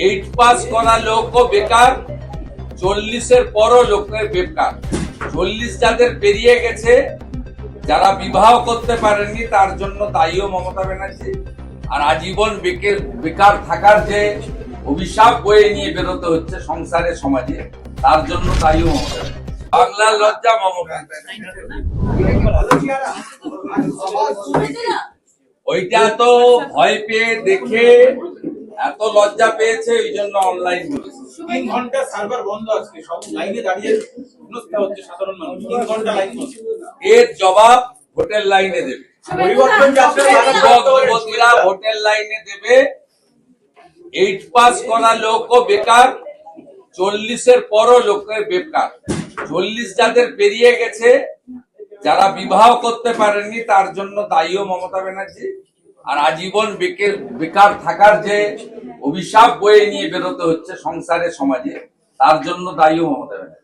8 pass করা লোকও বেকার, 40-এর পরও লোকের বেকার। 40 যাদের পেরিয়ে গেছে, যারা বিবাহ করতে পারেননি, তার জন্য দায়ীও মমতা ব্যানার্জি। আর আজীবন বেকার থাকার যে অভিশাপ বয়ে নিয়ে বেরোতে হচ্ছে সংসারে, সমাজে, তার জন্য দায়ীও মমতা ব্যানার্জি। বাংলার লজ্জা মমতা। ওইটা তো ভয় পেয়ে দেখে এত লজ্জা পেয়েছে, ওই জন্য অনলাইন করেছে। 3 ঘন্টা সার্ভার বন্ধ আছে, সব লাইনে দাঁড়িয়ে শুনতে হচ্ছে সাধারণ মানুষ। 3 ঘন্টা লাইন বন্ধ। এর জবাব হোটেল লাইনে দেবে, পরিবর্তন যুবতীরা হোটেল লাইনে দেবে। 8 পাস করা লোকও বেকার, 40-এর পরও লোকের বেকার। 40 যাদের পেরিয়ে গেছে, যারা বিবাহ করতে পারেননি, তার জন্য দায়ীও মমতা ব্যানার্জি। আর আজীবন বেকার থাকার যে অভিশাপ বয়ে নিয়ে বেরোতে হচ্ছে সংসারে, সমাজে, তার জন্য দায়ীও মমতা ব্যানার্জি।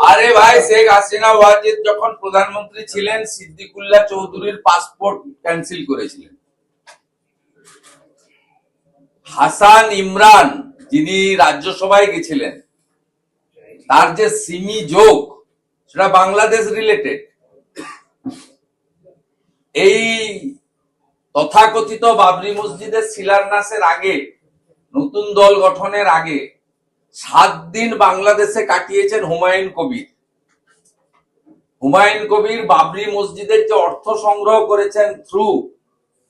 আরে ভাই, শেখ হাসিনা ওয়াজিদ যখন প্রধানমন্ত্রী ছিলেন, সিদ্দিকুল্লাহ চৌধুরীর পাসপোর্ট ক্যান্সেল করেছিলেন। হাসান ইমরান, যিনি রাজ্যসভায় গেছিলেন, তার যে সিমি যোগ, সেটা বাংলাদেশ রিলেটেড। এই তথাকথিত বাবরি মসজিদের শিলান্যাসের আগে, নতুন দল গঠনের আগে 7 দিন বাংলাদেশে কাটিয়েছেন হুমায়ুন কবির। হুমায়ুন কবির বাবরি মসজিদের যে অর্থ সংগ্রহ করেছেন থ্রু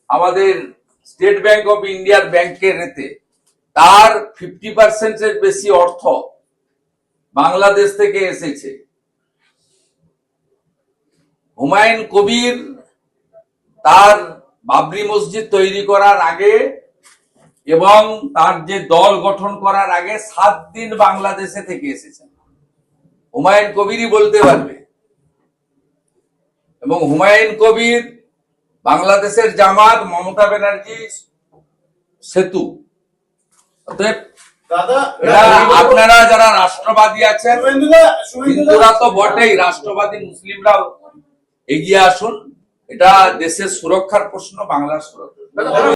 আমাদের স্টেট ব্যাংক অফ ইন্ডিয়ার ব্যাংকের এতে, তার 50% বেশি অর্থ বাংলাদেশ থেকে এসেছে। হুমায়ুন কবির তার বাবরি মসজিদ তৈরি করার আগে এবং তার যে দল গঠন করার আগে 7 দিন বাংলাদেশে থেকে এসেছেন। হুমায়ুন কবিরই বলতে পারবে। এবং হুমায়ুন কবির বাংলাদেশের জামাত, মমতা ব্যানার্জি সেতু। অতএব আপনারা যারা রাষ্ট্রবাদী আছেন, হিন্দুরা তো বটেই, রাষ্ট্রবাদী মুসলিমরাও এগিয়ে আসুন। এটা দেশের সুরক্ষার প্রশ্ন, বাংলার সুরক্ষা।